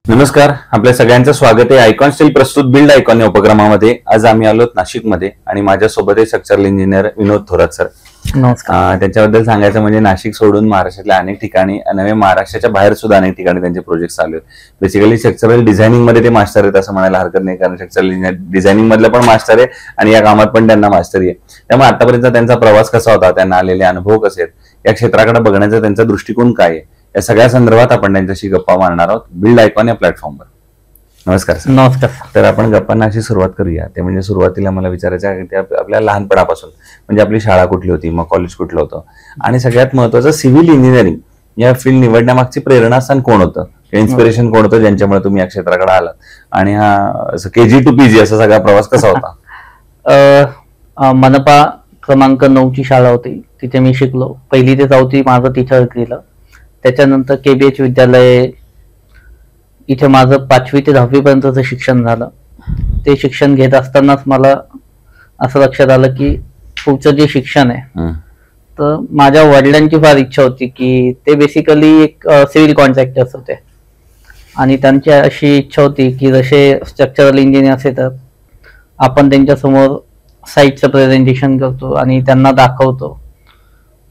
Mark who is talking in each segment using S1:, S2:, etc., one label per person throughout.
S1: नमस्कार, आपल्या सगळ्यांचं स्वागत आहे आयकॉन स्टील प्रस्तुत बिल्ड आयकॉन या उपक्रमामध्ये. आज आम्ही आलोत नाशिकमध्ये आणि माझ्यासोबत आहे स्ट्रक्चरल इंजिनियर विनोद थोरात सर.
S2: नमस्कार.
S1: त्यांच्याबद्दल सांगायचं म्हणजे नाशिक सोडून महाराष्ट्रातल्या अनेक ठिकाणी नव्हे महाराष्ट्राच्या बाहेर सुद्धा अनेक ठिकाणी त्यांचे प्रोजेक्ट चालू आहेत. बेसिकली स्ट्रक्चरल डिझायनिंग मध्ये ते मास्टर आहेत असं म्हणायला हरकत नाही, कारण स्ट्रक्चरल डिझायनिंग मधलं पण मास्टर आहे आणि या कामात पण त्यांना मास्टरी आहे. त्यामुळे आतापर्यंत त्यांचा प्रवास कसा होता, त्यांना आलेले अनुभव कसे आहेत, या क्षेत्राकडे बघण्याचा त्यांचा दृष्टिकोन काय आहे, या सगळ्या संदर्भात आपण त्यांच्याशी गप्पा मारणार आहोत बिल्ड आयकॉन या प्लॅटफॉर्मवर. नमस्कार सर.
S2: नमस्कार.
S1: तर आपण गप्पांना अशी सुरुवात करूया. ते म्हणजे सुरुवातीला मला विचारायचं आहे की आपल्या लहानपणापासून म्हणजे आपली शाळा कुठली होती, मग कॉलेज कुठलं होतं, आणि सगळ्यात महत्वाचं सिव्हिल इंजिनिअरिंग या फील्ड निवडण्यामागची प्रेरणास्थान कोण होतं, इन्स्पिरेशन कोण होतं ज्यांच्यामुळे तुम्ही या क्षेत्राकडे आलात, आणि हा KG to PG असा सगळा प्रवास कसा होता?
S2: मनपा क्रमांक 9 ची शाळा होती, तिथे मी शिकलो. 1ली ते 4थी माझं तिथं केलं. त्याच्यानंतर KBH विद्यालय इथे माझं 5वी ते 10वी पर्यंतचं शिक्षण झालं. ते शिक्षण घेत असतानाच मला असं लक्षात आलं की पुढचं जे शिक्षण आहे, तर माझ्या वडिलांची फार इच्छा होती की ते बेसिकली एक सिव्हिल कॉन्ट्रॅक्टर्स होते आणि त्यांची अशी इच्छा होती की जसे स्ट्रक्चरल इंजिनियर्स येतात, आपण त्यांच्यासमोर साईटचं प्रेझेंटेशन करतो आणि त्यांना दाखवतो,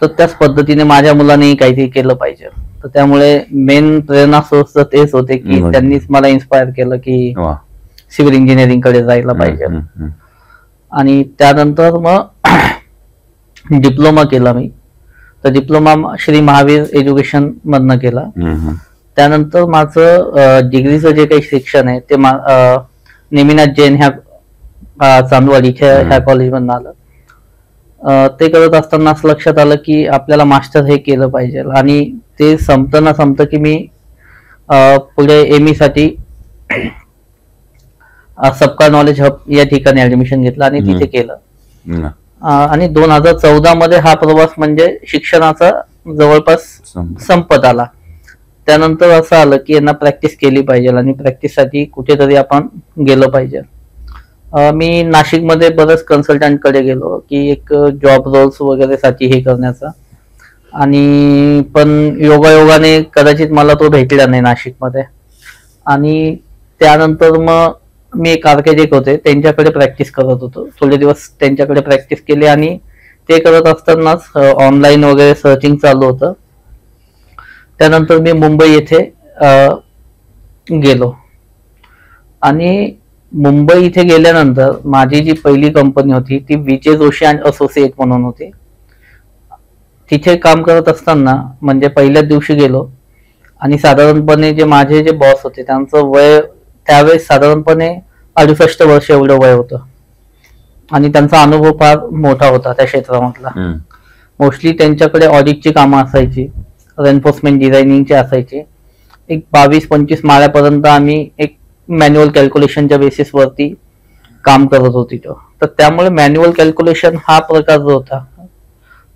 S2: तर त्याच पद्धतीने माझ्या मुलांनी काहीतरी केलं पाहिजे. तर त्यामुळे मेन प्रेरणा सोर्स तर तेच होते की त्यांनीच मला इन्स्पायर केलं की सिव्हिल इंजिनिअरिंग कडे जायला पाहिजे. आणि त्यानंतर मग डिप्लोमा केला मी. तर डिप्लोमा श्री महावीर एज्युकेशन मधनं केला. त्यानंतर माझं डिग्रीचं जे काही शिक्षण आहे ते नेमिनाथ जैन ह्या चांदवडीच्या ह्या कॉलेजमधून आलं. ते करत असताना असं लक्षात आलं की आपल्याला मास्टर हे केलं पाहिजे, आणि ते संपतं की मी पुढे ME साठी सबका नॉलेज हब या ठिकाणी ऍडमिशन घेतलं आणि तिथे केलं. आणि 2014 मध्ये हा प्रवास म्हणजे शिक्षणाचा जवळपास संपत आला. त्यानंतर असं आलं की यांना प्रॅक्टिस केली पाहिजे आणि प्रॅक्टिस साठी कुठेतरी आपण गेलो पाहिजे. मी नाशिकमध्ये बरेच कन्सल्टंट कडे गेलो की एक जॉब रोल्स वगैरे साठी हे करण्याचा, आणि पण योगायोगाने कदाचित मला तो भेटला नाही नाशिकमध्ये. आणि त्यानंतर मग मी एक आर्किटेक्ट होते, त्यांच्याकडे प्रॅक्टिस करत होतो. थोडे दिवस त्यांच्याकडे प्रॅक्टिस केली आणि ते करत असतानाच ऑनलाईन वगैरे सर्चिंग चालू होतं. त्यानंतर मी मुंबई येथे गेलो आणि मुंबई इथे गेल्यानंतर माझी जी पहिली कंपनी होती ती विजय जोशी अँड असोसिएट म्हणून होती. तिथे काम करत असताना म्हणजे पहिल्याच दिवशी गेलो आणि साधारणपणे माझे जे बॉस होते त्यांचं वय त्यावेळेस साधारणपणे 68 वर्ष एवढं वय होतं, आणि त्यांचा अनुभव फार मोठा होता त्या क्षेत्रामधला. मोस्टली त्यांच्याकडे ऑडिटची कामं असायची, रेन्फोर्समेंट डिझायनिंगचे असायचे. एक 22-25 माळ्यापर्यंत आम्ही एक मॅन्युअल कॅल्क्युलेशनच्या बेसिसवरती काम करत होतो. तर त्यामुळे मॅन्युअल कॅल्क्युलेशन हा प्रकार जो होता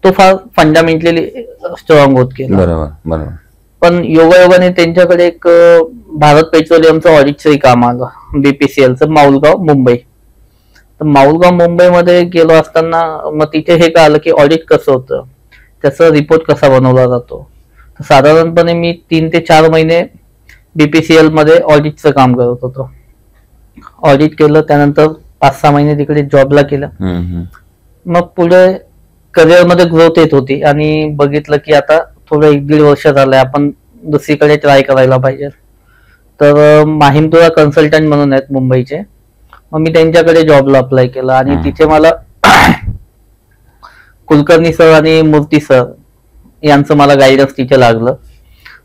S2: तो फार फंडामेंटली स्ट्रॉंग होत गेला.
S1: बरोबर.
S2: पण योगायोगाने त्यांच्याकडे एक भारत पेट्रोलियमचं ऑडिटचंही काम आलं, BPCLचं, माऊलगाव मुंबई. तर माऊलगाव मुंबईमध्ये गेलो असताना मग तिथे हे कळालं की ऑडिट कसं होतं, त्याचा रिपोर्ट कसा बनवला जातो. तर साधारणपणे मी 3 ते 4 महिने BPCL मध्ये ऑडिटचं काम करत होतो. ऑडिट केलं, त्यानंतर 5-6 महिने तिकडे जॉबला केलं. मग पुढे करिअरमध्ये ग्रोथ येत होती आणि बघितलं की आता थोडं 1-1.5 वर्ष झालंय, आपण दुसरीकडे ट्राय करायला पाहिजे. तर माहिमतुरा कन्सल्टंट म्हणून आहेत मुंबईचे, मग मी त्यांच्याकडे जॉबला अप्लाय केला आणि तिथे मला कुलकर्णी सर आणि मूर्ती सर यांचं मला गायडन्स तिथे लागलं.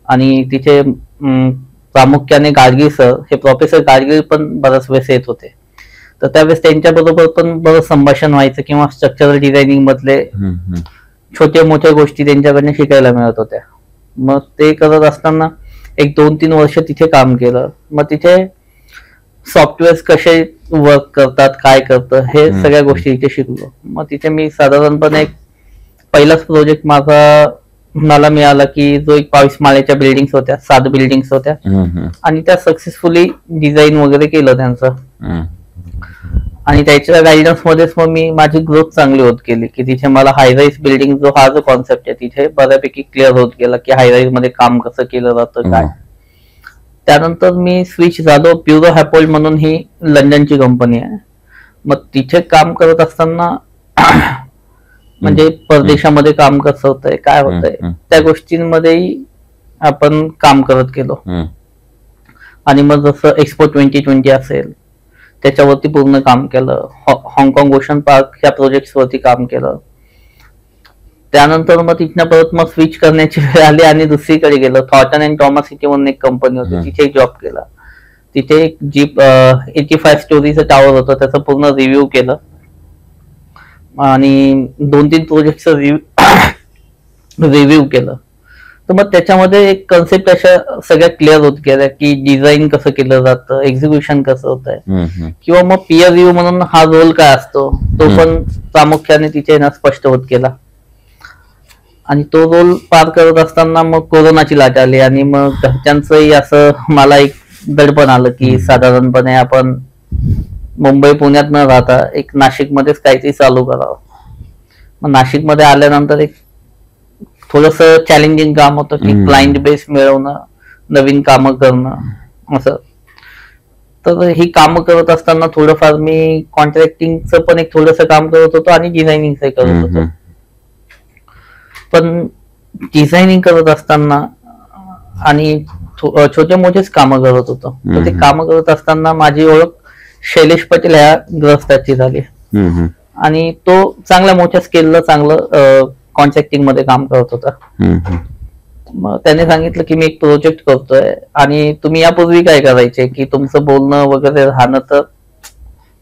S2: आणि तिथे प्रामुख्याने गाडगीळ सर, हे प्रोफेसर गाडगीळ पण बऱ्याच वेळेस येत होते. तर त्यावेळेस त्यांच्याबरोबर पण बरंच संभाषण व्हायचं किंवा स्ट्रक्चरल डिझायनिंग मधले छोट्या मोठ्या गोष्टी त्यांच्याकडनं शिकायला मिळत होत्या. मग ते करत असताना एक 2-3 वर्ष तिथे काम केलं. मग तिथे सॉफ्टवेअर कसे वर्क करतात, काय करतं, हे सगळ्या गोष्टी इथे शिकलो. मग तिथे मी साधारणपणे पहिलाच प्रोजेक्ट मला मिळाला की जो एक 22 माळ्याच्या बिल्डिंग्स होत्या, 7 बिल्डिंग्स होत्या, आणि त्या सक्सेसफुली डिझाईन वगैरे केलं त्यांचं. आणि त्याच्या गायडन्स मध्येच मग मी माझी ग्रोथ चांगली होत गेली की तिथे मला हायराईज बिल्डिंग हा जो कॉन्सेप्ट आहे तिथे बऱ्यापैकी क्लिअर होत गेला की हायराईज मध्ये काम कसं केलं जातं काय. त्यानंतर मी स्विच झालो. प्युरो हॅपोल्ड म्हणून ही लंडनची कंपनी आहे. मग तिथे काम करत असताना म्हणजे परदेशामध्ये काम कसं होतंय, काय होतंय, त्या गोष्टींमध्येही आपण काम करत गेलो. आणि मग जसं एक्सपो 2020 असेल त्याच्यावरती पूर्ण काम केलं. हाँगकाँग ओशन पार्क ह्या प्रोजेक्ट वरती काम केलं. त्यानंतर मग तिथनं परत मग स्विच करण्याची वेळ आली आणि दुसरीकडे गेलो. थॉर्टन अँड टॉमस सिटी म्हणून एक कंपनी होती, तिथे एक जॉब केला. तिथे एक जीप 85 स्टोरीचं टावर होतं, त्याचं पूर्ण रिव्ह्यू केलं आणि 2-3 प्रोजेक्टचं रिव्ह्यू केलं. तर मग त्याच्यामध्ये एक कन्सेप्ट अशा सगळ्या क्लिअर होत गेल्या की डिझाईन कसं केलं जातं, एक्झिक्युशन कसं होत आहे, किंवा मग पीअर रिव्ह्यू म्हणून हा रोल काय असतो तो पण प्रामुख्याने तिथे ना स्पष्ट होत गेला. आणि तो रोल पार करत असताना मग कोरोनाची लाट आली आणि मग घरच्यांचंही असं मला एक दडपण आलं की साधारणपणे आपण मुंबई पुण्यात न राहता एक नाशिकमध्येच काहीतरी चालू करावं. मग नाशिकमध्ये आल्यानंतर एक थोडस चॅलेंजिंग काम होतं की क्लायंट बेस मिळवणं, नवीन कामं करणं असं. तर ही कामं करत असताना थोडंफार मी कॉन्ट्रॅक्टिंगचं पण एक थोडंसं काम करत होतो आणि डिझायनिंगचं करत होतो. पण डिझायनिंग करत असताना आणि छोटे मोठेच कामं करत होतो. तर ते कामं करत असताना माझी ओळख शैलेश पटेल ह्या ग्रस्ताची झाली आणि तो चांगल्या मोठ्या स्केलला चांगलं कॉन्ट्रॅक्टिंग मध्ये काम करत होता. मग त्याने सांगितलं की मी एक प्रोजेक्ट करतोय आणि तुम्ही यापूर्वी काय करायचे की तुमचं बोलणं वगैरे राहणं तर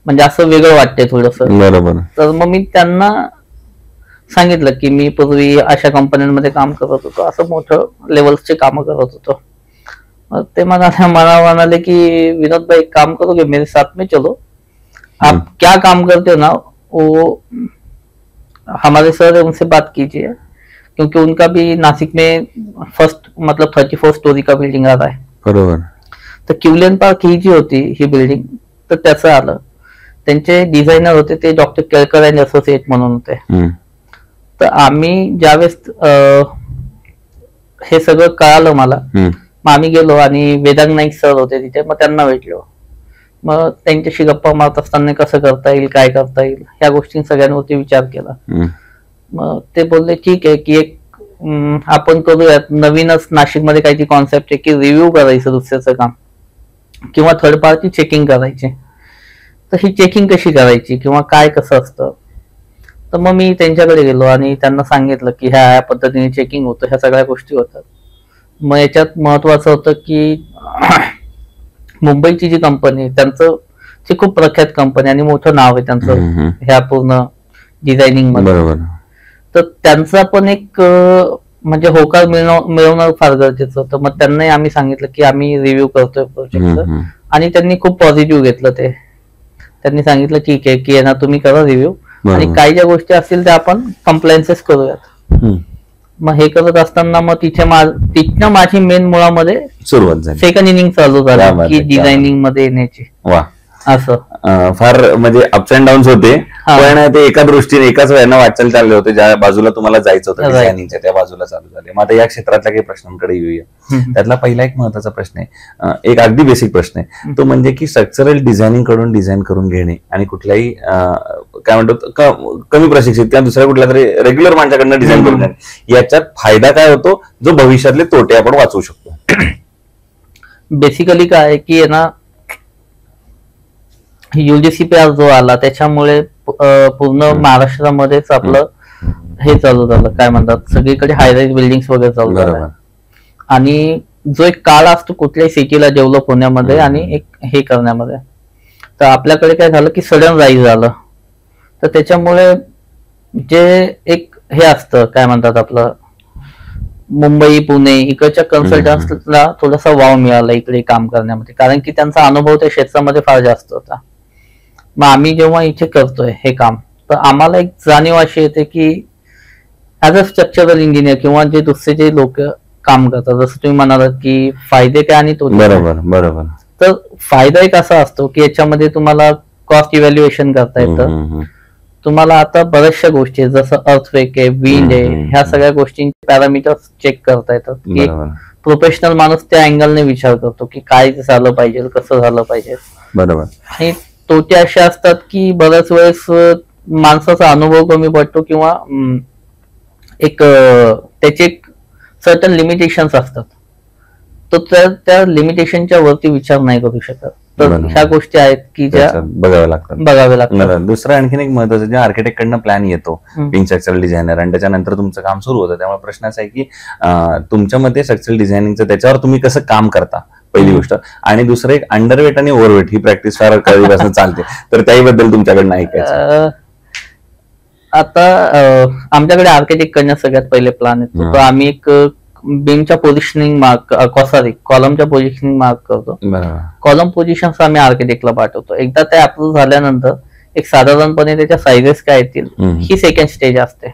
S2: म्हणजे असं वेगळं वाटतंय थोडंसं.
S1: बरोबर.
S2: तर मग मी त्यांना सांगितलं की मी पूर्वी अशा कंपन्यांमध्ये काम करत होतो, असं मोठं लेवलचे काम करत होतो. ते मला म्हणाले की विनोद भाई एक काम करोगे मेरे साथ में चलो, आप क्या काम करते हो ना वो हमारे सर उनसे बात कीजिए क्योंकि उनका भी नासिक में फर्स्ट मतलब 34 स्टोरी का बिल्डिंग आ रहा है.
S1: बरोबर.
S2: तर क्युलियन पार्क ही जी होती ही बिल्डिंग, तर त्याचं आलं. त्यांचे डिझायनर होते ते डॉक्टर केळकर अँड असोसिएट म्हणून होते. तर आम्ही ज्यावेळेस हे सगळं कळालं मला, मग आम्ही गेलो आणि वेदांग नाईक सर होते तिथे, मग त्यांना भेटलो. मग त्यांच्याशी गप्पा मारत असताना कसं करता येईल, काय करता येईल, ह्या गोष्टी सगळ्यांवरती विचार केला. मग ते बोलले ठीक आहे की एक आपण करूयात, नवीनच नाशिकमध्ये काहीतरी कॉन्सेप्ट आहे की रिव्ह्यू करायचं दुसऱ्याचं काम किंवा थर्ड पार्टी चेकिंग करायची. तर ही चेकिंग कशी करायची किंवा काय कसं असतं. तर मग मी त्यांच्याकडे गेलो आणि त्यांना सांगितलं की ह्या पद्धतीने चेकिंग होतं, ह्या सगळ्या गोष्टी होतात. मग याच्यात महत्वाचं होतं की मुंबईची जी कंपनी त्यांचं ती खूप प्रख्यात कंपनी आणि मोठं नाव आहे त्यांचं ह्या पूर्ण डिझायनिंग मध्ये. तर त्यांचा पण एक म्हणजे होकार मिळवणं फार गरजेचं होतं. मग त्यांनाही आम्ही सांगितलं की आम्ही रिव्ह्यू करतोय प्रोजेक्टचं आणि त्यांनी खूप पॉझिटिव्ह घेतलं. ते त्यांनी सांगितलं ठीक आहे की ना तुम्ही करा रिव्ह्यू आणि काही ज्या गोष्टी असतील त्या आपण कंप्लायन्सेस करूयात. मग हे करत असताना मग तिथनं माझी मेन मुळामध्ये
S1: सुरुवात झाली,
S2: सेकंड इनिंग चालू झाली की डिझायनिंग मध्ये येण्याची.
S1: असं फार म्हणजे अप्स अँड डाऊन्स होते, पण ते एका दृष्टीने एकाच वेळेला वाटचाल चालले होते. ज्या बाजूला तुम्हाला जायचं होतं डिझायनिंगच्या त्या बाजूला चालू झाले. मग आता या क्षेत्रातल्या काही प्रश्नांकडे येऊया. त्यातला पहिला एक महत्वाचा प्रश्न आहे, एक अगदी बेसिक प्रश्न आहे, तो म्हणजे की स्ट्रक्चरल डिझायनिंग कडून डिझाईन करून घेणे आणि कुठल्याही काय म्हणतो कमी प्रशिक्षित किंवा दुसऱ्या कुठल्या तरी रेग्युलर माणसाकडनं डिझाईन करून घेणे, याच्यात फायदा काय होतो जो भविष्यातले तोटे आपण वाचवू शकतो.
S2: बेसिकली काय आहे की ना युजीसी पे जो आला त्याच्यामुळे पूर्ण महाराष्ट्रामध्येच आपलं हे चालू झालं, काय म्हणतात सगळीकडे हायराईज बिल्डिंग वगैरे चालू झालं. आणि जो एक काळ असतो कुठल्याही सिटीला डेव्हलप होण्यामध्ये आणि एक हे करण्यामध्ये, तर आपल्याकडे काय झालं की सडन राईज झालं. तर त्याच्यामुळे जे एक हे असतं काय म्हणतात आपलं मुंबई पुणे इकडच्या कन्सल्टन्सला थोडासा वाव मिळाला इकडे काम करण्यामध्ये, कारण की त्यांचा अनुभव त्या क्षेत्रामध्ये फार जास्त होता. मग आम्ही जेव्हा इथे करतोय हे काम, तर आम्हाला एक जाणीव अशी येते की ऍज अ स्ट्रक्चरल इंजिनियर किंवा जे दुसरे जे लोक काम करतात, जसं तुम्ही म्हणालात की फायदे काय आणि तोटे.
S1: बरोबर बरोबर.
S2: तर फायदा एक असा असतो की याच्यामध्ये तुम्हाला कॉस्ट इव्हॅल्युएशन करता येतं. तुम्हाला आता बऱ्याचशा गोष्टी जसं अर्थक्वेक आहे, विंड आहे, ह्या सगळ्या गोष्टींचे पॅरामीटर्स चेक करता येतात की प्रोफेशनल माणूस त्या अँगलने विचार करतो की काय झालं पाहिजे, कसं झालं पाहिजे.
S1: बरोबर.
S2: आणि तोटे असे असतात की बऱ्याच वेळेस माणसाचा अनुभव कमी पडतो किंवा एक त्याचे सर्टन लिमिटेशन्स असतात, तो त्या लिमिटेशनच्या वरती विचार नाही करू शकत. तर ह्या गोष्टी आहेत की ज्या
S1: बघाव्या लागतात. दुसरं आणखीन एक महत्वाचं, जे आर्किटेक्ट कडनं प्लॅन येतो, बिंग स्ट्रक्चरल डिझायनर, आणि त्याच्यानंतर तुमचं काम सुरू होतं, त्यामुळे प्रश्न असा आहे की तुमच्यामध्ये स्ट्रक्चरल डिझायनिंगचं त्याच्यावर तुम्ही कसं काम करता, पहिली गोष्ट. आणि दुसरं एक अंडरवेट आणि ओव्हरवेट ही प्रॅक्टिस फार कधीपासून चालते, तर त्याबद्दल तुमच्याकडनं ऐकायचं.
S2: आता आमच्याकडे आर्किटेक्ट कडनं सगळ्यात पहिले प्लॅन येतो, तर आम्ही एक बीमच्या पोझिशनिंग मार्क, कॉलमच्या पोझिशनिंग मार्क करतो. कॉलम पोझिशन आम्ही आर्किटेक्टला पाठवतो. एकदा ते अप्रूव्ह झाल्यानंतर एक साधारणपणे त्याच्या सायझेस काय येतील ही सेकंड स्टेज असते.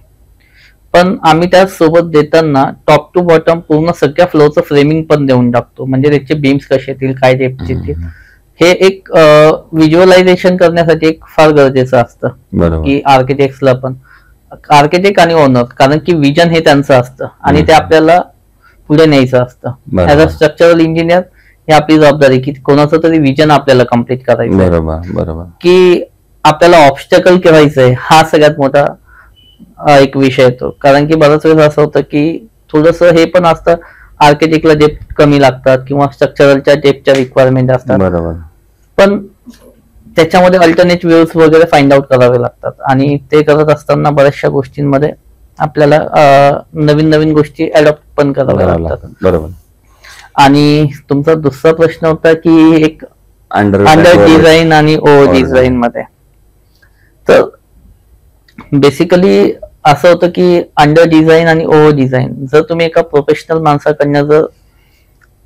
S2: पण आम्ही त्या सोबत देताना टॉप टू बॉटम पूर्ण सगळ्या फ्लोरचं फ्रेमिंग पण देऊन टाकतो, म्हणजे त्याचे बीम्स कसे येतील, काय डेप्थ येतील, हे एक व्हिज्युअलायझेशन करण्यासाठी एक फार गरजेचं असतं की आर्किटेक्ट्सला पण, आर्किटेक्ट आणि ओनर, कारण की विजन हे त्यांचं असतं आणि ते आपल्याला पुढे न्यायचं असतं. ऍज अ स्ट्रक्चरल इंजिनियर ही आपली जबाबदारी की कोणाचं तरी विजन आपल्याला कम्प्लीट करायचं,
S1: बरोबर,
S2: की आपल्याला ऑब्स्टॅकल ठेवायचंय, हा सगळ्यात मोठा एक विषय येतो. कारण की बऱ्याच वेळेस असं होतं की थोडस हे पण असतं, आर्किटेक्टला डेप्थ कमी लागतात किंवा स्ट्रक्चरलच्या डेप्थच्या रिक्वायरमेंट असतात,
S1: बरोबर,
S2: पण त्याच्यामध्ये अल्टरनेट व्ह्यूज वगैरे फाइंड आउट करावे लागतात. आणि ते करत असताना बऱ्याचशा गोष्टींमध्ये आपल्याला नवीन नवीन गोष्टी अडॉप्ट पण कराव्या लागतात.
S1: बरोबर.
S2: आणि तुमचा दुसरा प्रश्न होता की एक अंडर डिझाईन आणि ओव्हर डिझाईन मध्ये, तर बेसिकली असं होतं की अंडर डिझाईन आणि ओव्हर डिझाईन, जर तुम्ही एका प्रोफेशनल माणसाकडनं जर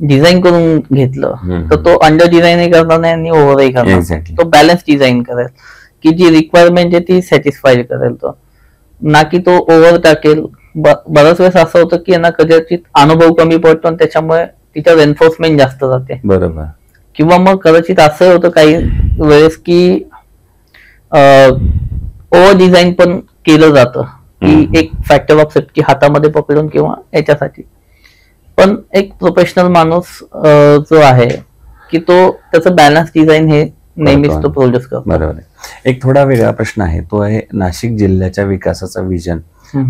S2: डिझाईन करून घेतलं तर तो अंडर डिझाईनही करणार नाही आणि ओव्हरही करणार नाही. तो बॅलन्स डिझाईन करेल की जी रिक्वायरमेंट आहे ती सॅटिस्फाय करेल, तो ना की तो ओव्हर टाकेल. बऱ्याच वेळेस असं होतं की यांना कदाचित अनुभव कमी पडतो आणि त्याच्यामुळे तिच्यावर एन्फोर्समेंट जास्त जाते.
S1: बरोबर.
S2: किंवा मग कदाचित असं होतं काही वेळेस की ओव्हर डिझाईन पण केलं जातं की एक फॅक्टर ऑफ सेफ्टी हातामध्ये पकडून किंवा याच्यासाठी. पण एक प्रोफेशनल माणूस जो आहे की तो त्याचं बॅलन्स डिझाईन हे नेहमीच तो प्रोड्यूस करतो.
S1: बरोबर. एक थोडा वेगळा प्रश्न आहे, तो आहे नाशिक जिल्ह्याच्या विकासाचा विजन.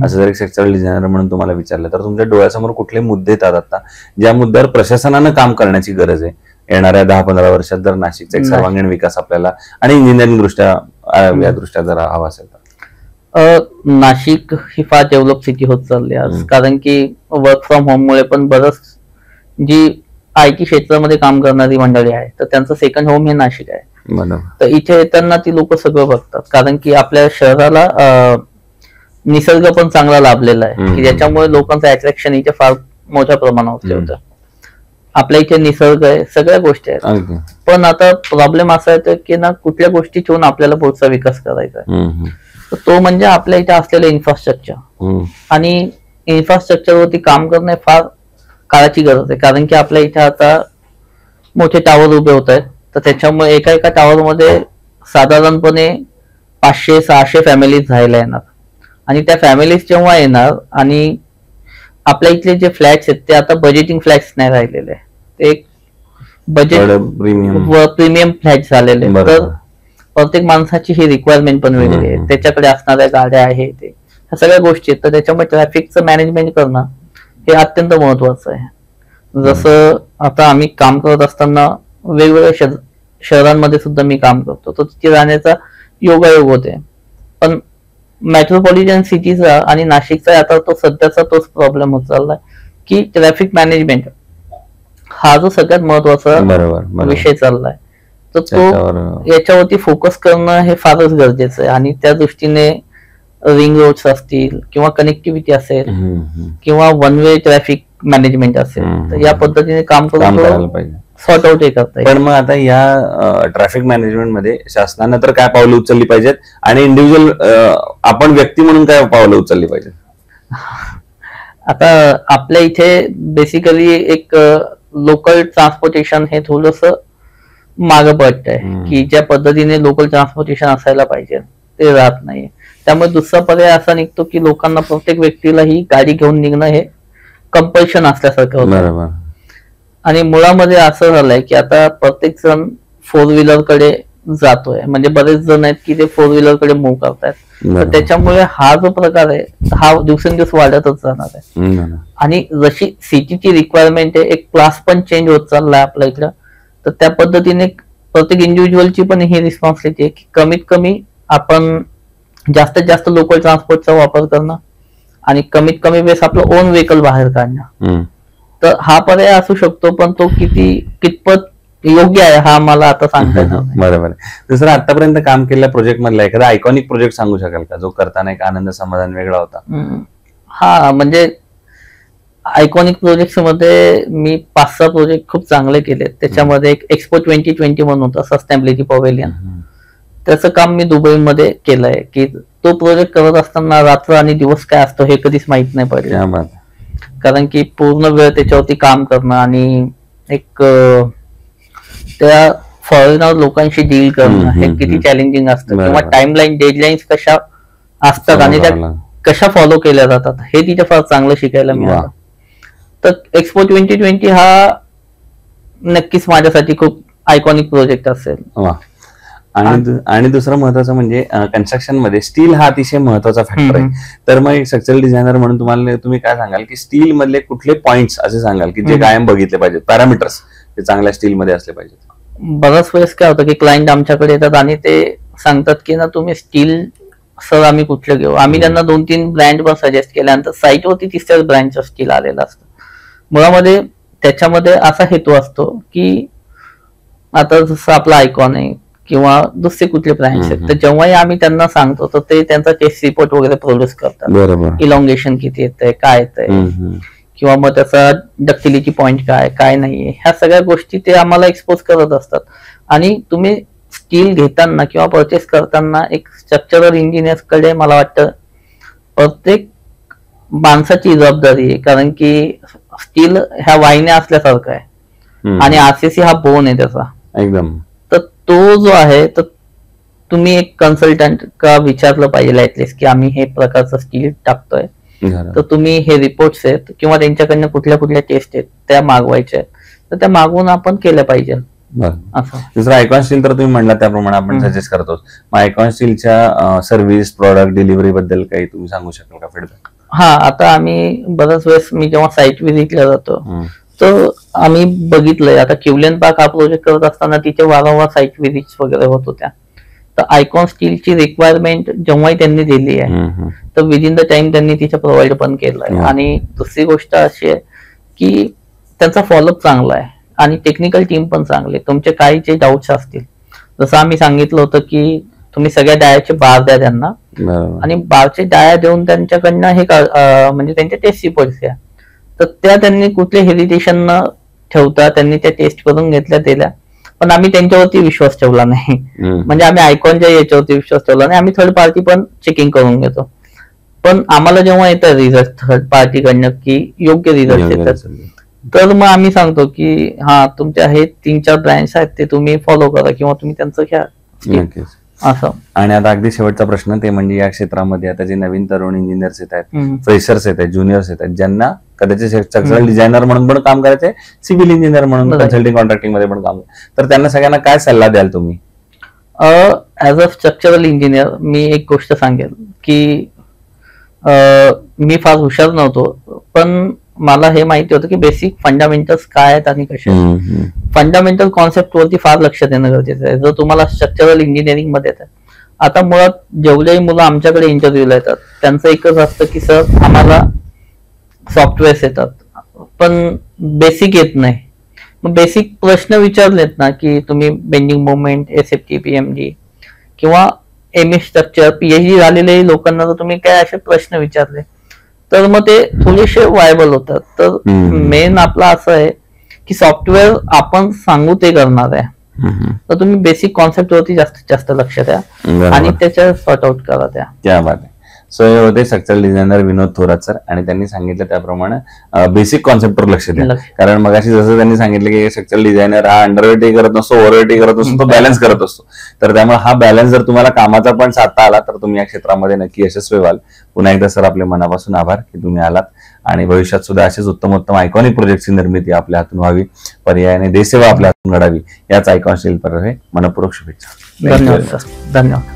S1: असं जर एक स्ट्रक्चरल डिझायनर म्हणून तुम्हाला विचारलं तर तुमच्या डोळ्यासमोर कुठले मुद्दे येतात आता, ज्या मुद्द्यावर प्रशासनानं काम करण्याची गरज आहे येणाऱ्या 10-15 वर्षात, जर नाशिकचा एक सर्वांगीण विकास आपल्याला आणि इंजिनिअरिंग दृष्ट्या या दृष्ट्या जर हवा असेल तर?
S2: नाशिक ही फार डेव्हलप सिटी होत चालली आज, कारण की वर्क फ्रॉम होम मुळे पण बरंच जी IT क्षेत्रामध्ये काम करणारी मंडळी आहे तर त्यांचं सेकंड होम हे नाशिक आहे. तर इथे येताना ती लोक सगळं बघतात, कारण की आपल्या शहराला निसर्ग पण चांगला लाभलेला आहे की ज्याच्यामुळे लोकांचं अट्रॅक्शन इथे फार मोठ्या प्रमाणावर होतं. आपल्या इथे निसर्ग आहे, सगळ्या गोष्टी आहेत, पण आता प्रॉब्लेम असा आहे की ना कुठल्या गोष्टी ठेवून आपल्याला पुढचा विकास करायचा आहे, तर तो म्हणजे आपल्या इथे असलेलं इन्फ्रास्ट्रक्चर. आणि इन्फ्रास्ट्रक्चरवरती काम करणे फार काळाची गरज आहे, कारण की आपल्या इथे आता मोठे टावर उभे होत आहेत, तर त्याच्यामुळे एका टावरमध्ये साधारणपणे 500-600 फॅमिलीज राहायला येणार. आणि त्या फॅमिलीज जेव्हा येणार आणि आपल्या इथले जे फ्लॅट्स आहेत ते आता बजेटिंग फ्लॅट्स नाही राहिलेले, ते एक बजेट प्रीमियम फ्लॅट झालेले. तर प्रत्येक माणसाची ही रिक्वायरमेंट पण वेगळी आहे, त्याच्याकडे असणाऱ्या गाड्या आहे, ते ह्या सगळ्या गोष्टी आहेत. तर त्याच्यामुळे ट्रॅफिकचं मॅनेजमेंट करणं हे अत्यंत महत्वाचं आहे. जसं आता आम्ही काम करत असताना वेगवेगळ्या शहरांमध्ये सुद्धा मी काम करतो, तर तिथे राहण्याचा योगायोग होते. पण मेट्रोपॉलिटन सिटीचा आणि नाशिकचा आता तो सध्याचा तोच प्रॉब्लेम होत चाललाय की ट्रॅफिक मॅनेजमेंट हा जो सगळ्यात महत्वाचा विषय चाललाय, तर तो याच्यावरती फोकस करणं हे फारच गरजेचं आहे. आणि त्या दृष्टीने रिंग रोड्स असतील किंवा कनेक्टिव्हिटी असेल किंवा वन वे ट्रॅफिक मॅनेजमेंट असेल, तर या पद्धतीने काम करायला पाहिजे, सॉर्ट आउट करता येईल.
S1: पण मग आता या ट्रॅफिक मॅनेजमेंट मध्ये शासनानं तर काय पावलं उचलली पाहिजेत आणि इंडिव्हिज्युअल आपण व्यक्ती म्हणून काय पावलं उचलली पाहिजेत?
S2: आता आपल्या इथे बेसिकली एक लोकल ट्रान्सपोर्टेशन हे थोडस मागं पडतंय की ज्या पद्धतीने लोकल ट्रान्सपोर्टेशन असायला पाहिजे ते राहत नाही. त्यामुळे दुसरा पर्याय असा निघतो की लोकांना, प्रत्येक व्यक्तीला ही गाडी घेऊन निघणं हे कंपल्शन असल्यासारखं होतं. आणि मुळामध्ये असं झालंय की आता प्रत्येक जण 4 व्हीलर कडे जातोय, म्हणजे बरेच जण आहेत की ते 4 व्हीलर कडे मूव्ह करतायत. तर
S1: बरोबर.
S2: त्याच्यामुळे हा जो प्रकार आहे हा दिवसेंदिवस वाढतच जाणार आहे.
S1: बरोबर.
S2: आणि जशी सिटीची रिक्वायरमेंट आहे, एक क्लास पण चेंज होत चाललाय आपल्या इकडं, तर त्या पद्धतीने प्रत्येक इंडिव्हिज्युअलची पण ही रिस्पॉन्सिबिलिटी आहे की कमीत कमी आपण जास्तीत जास्त लोकल ट्रान्सपोर्टचा वापर करणं आणि कमीत कमी वेळेस आपलं ओन व्हेकल बाहेर काढणं. तर हा पर्याय असू शकतो, पण तो कितपत योग्य आहे हा मला आता सांगता येणार नाही.
S1: बरोबर आहे. दुसरं आतापर्यंत काम केलेल्या प्रोजेक्ट मधला एखादा आयकॉनिक प्रोजेक्ट सांगू शकाल का, जो करताना एक आनंद समाधान वेगळा होता?
S2: हा, म्हणजे आयकॉनिक प्रोजेक्ट मध्ये मी 5-6 प्रोजेक्ट खूप चांगले केले. त्याच्यामध्ये एक एक्सपो 2020 म्हणून होता, सस्टेनेबिलिटी पवेलियन. त्याचं काम मी दुबईमध्ये केलंय, की तो प्रोजेक्ट करत असताना रात्र आणि दिवस काय असतो हे कधीच माहित नाही पडलं, कारण की पूर्ण वेळ त्याच्यावरती काम करणं आणि एक त्या फॉरेनर लोकांशी डील करणं हे किती चॅलेंजिंग असतं, किंवा टाइमलाईन डेडलाईन्स कशा असतात आणि त्या कशा फॉलो केल्या जातात हे तिथे फार चांगलं शिकायला मिळालं. तर एक्सपो 2020 हा नक्कीच माझ्यासाठी खूप आयकॉनिक प्रोजेक्ट असेल.
S1: आणि दुसरं महत्वाचं म्हणजे कन्स्ट्रक्शन मध्ये स्टील हा अतिशय महत्वाचा फॅक्टर आहे. तर मग एक स्ट्रक्चरल डिझायनर म्हणून तुम्ही काय सांगाल की स्टील मधले कुठले पॉइंट्स असे सांगाल की जे कायम बघितले पाहिजेत, पॅरामीटर्स ते चांगल्या स्टील मध्ये असले पाहिजेत?
S2: बऱ्याच वेळेस काय होतं की क्लायंट आमच्याकडे येतात आणि ते सांगतात की ना तुम्ही स्टील सर आम्ही कुठलं घेऊ. आम्ही त्यांना 2-3 ब्रँड पण सजेस्ट केल्यानंतर साईटवरती 3ऱ्याच ब्रँडचं स्टील आलेलं असतं. मुळामध्ये त्याच्यामध्ये असा हेतू असतो की आता जसं आपला आयकॉन आहे किंवा दुसरे कुठले ब्रँड्स आहेत, तर जेव्हाही आम्ही त्यांना सांगतो तर ते त्यांचा टेस्ट रिपोर्ट वगैरे प्रोड्यूस करतात. इलॉंगेशन किती येतंय, काय येतंय, किंवा मग त्याचा डक्टिलिटी पॉइंट काय नाहीये, ह्या सगळ्या गोष्टी ते आम्हाला एक्सपोज करत असतात. आणि तुम्ही स्टील घेताना किंवा परचेस करताना एक स्ट्रक्चरल इंजिनियर कडे मला वाटतं प्रत्येक माणसाची जबाबदारी आहे, कारण की स्टील ह्या वाहिन्या असल्यासारखं आहे आणि आरसीसी हा बोन आहे त्याचा एकदम. तर तो जो आहे, तर तुम्ही एक कन्सल्टंट का विचारलं पाहिजे ऍटलिस्ट की आम्ही हे प्रकारचं स्टील टाकतोय, तर तुम्ही हे रिपोर्ट्स आहेत किंवा त्यांच्याकडनं कुठल्या कुठल्या टेस्ट आहेत त्या मागवायच्या आहेत, तर त्या मागवून आपण केल्या पाहिजे.
S1: दुसरं आयकॉन स्टील तर तुम्ही म्हणला त्याप्रमाणे आपण सजेस्ट करतो. मग आयकॉन स्टीलच्या सर्व्हिस, प्रोडक्ट, डिलिव्हरी बद्दल काही तुम्ही सांगू शकाल का फीडबॅक?
S2: हा, आता आम्ही बऱ्याच वेळेस मी जेव्हा साईट व्हिजिटला जातो तर आम्ही बघितलंय, आता क्युलियन पार्क हा प्रोजेक्ट करत असताना तिथे वारंवार साईट व्हिजिट्स वगैरे होत होत्या. तर आयकॉन स्टीलची रिक्वायरमेंट जेव्हाही त्यांनी दिली आहे तर विदिन द टाइम त्यांनी तिथे प्रोव्हाइड पण केलंय. आणि दुसरी गोष्ट अशी आहे की त्यांचा फॉलोअप चांगला आहे आणि टेक्निकल टीम पण चांगली. तुमचे काही जे डाऊट्स असतील, जसं आम्ही सांगितलं होतं की तुम्ही सगळ्या डायाचे बार द्या त्यांना आणि बारचे डाया देऊन त्यांच्याकडनं हे म्हणजे त्यांचे टेस्ट रिपोर्ट्स द्या, तर त्या त्यांनी कुठले हेरिटेशन न ठेवता त्यांनी त्या टेस्ट करून घेतल्या दिल्या. पण आम्ही त्यांच्यावरती विश्वास ठेवला नाही, म्हणजे आम्ही आयकॉनच्या याच्यावरती विश्वास ठेवला नाही. आम्ही थर्ड पार्टी पण चेकिंग करून घेतो, पण आम्हाला जेव्हा येतात रिझल्ट थर्ड पार्टीकडनं की योग्य रिझल्ट येतात, तर मग आम्ही सांगतो की हा तुमच्या हे 3-4 ब्रँड्स आहेत ते तुम्ही फॉलो करा किंवा तुम्ही त्यांचं घ्या असं.
S1: आणि आता अगदी शेवटचा प्रश्न ते म्हणजे या क्षेत्रामध्ये आता जे नवीन तरुण इंजिनियर्स येत आहेत, फ्रेशर्स येत आहेत, ज्युनियर्स येत आहेत, ज्यांना कदाचित स्ट्रक्चरल डिझायनर म्हणून पण काम करायचंय, सिव्हिल इंजिनियर म्हणून कन्सल्टिंग कॉन्ट्रॅक्टिंग मध्ये पण काम, तर त्यांना सगळ्यांना काय सल्ला द्याल तुम्ही?
S2: ऍज अ स्ट्रक्चरल इंजिनियर मी एक गोष्ट सांगेल की मी फार हुशार नव्हतो, पण मला हे माहिती होतं की बेसिक फंडामेंटल्स काय आहेत आणि कसे. फंडामेंटल कॉन्सेप्ट वरती फार लक्ष देणं गरजेचं आहे जर तुम्हाला स्ट्रक्चरल इंजिनिअरिंग मध्ये येतात. आता मुळात जेवढेही मुलं आमच्याकडे इंटरव्ह्यूला येतात त्यांचं एकच असतं की सर आम्हाला सॉफ्टवेअर्स येतात पण बेसिक येत नाही. मग बेसिक प्रश्न विचारलेत ना की तुम्ही बेंडिंग मोमेंट, एसएफटी, पीएमजी किंवा एमए स्ट्रक्चर, पीएचडी झालेले लोकांना जर तुम्ही काय असे प्रश्न विचारले तर मग ते थोडेसे वायबल होतात. तर मेन आपला असं आहे की सॉफ्टवेअर आपण सांगू ते करणार आहे, तर तुम्ही बेसिक कॉन्सेप्ट वरती जास्तीत जास्त लक्ष द्या आणि त्याच्या सॉर्ट आउट करा त्या.
S1: क्या बात आहे. सो हे होते स्ट्रक्चरल डिझायनर विनोद थोरात सर, आणि त्यांनी सांगितलं त्याप्रमाणे बेसिक कॉन्सेप्टवर लक्ष द्या. कारण मगाशी जसं त्यांनी सांगितलं की स्ट्रक्चरल डिझायनर हा अंडरवेटही करत नसतो, ओव्हरवेटही करत असतो, तो बॅलन्स करत असतो. तर त्यामुळे हा बॅलन्स जर तुम्हाला कामाचा पण साधता आला तर तुम्ही या क्षेत्रामध्ये नक्की यशस्वी व्हाल. पुन्हा एकदा सर आपले मनापासून आभार की तुम्ही आलात, आणि भविष्यात सुद्धा असेच उत्तम उत्तम आयकॉनिक प्रोजेक्टची निर्मिती आपल्या हातून व्हावी, पर्यायाने देशसेवा आपल्या हातून घडावी, याच आयकॉन शिल्परहे मनपूर्वक शुभेच्छा.
S2: धन्यवाद सर, धन्यवाद.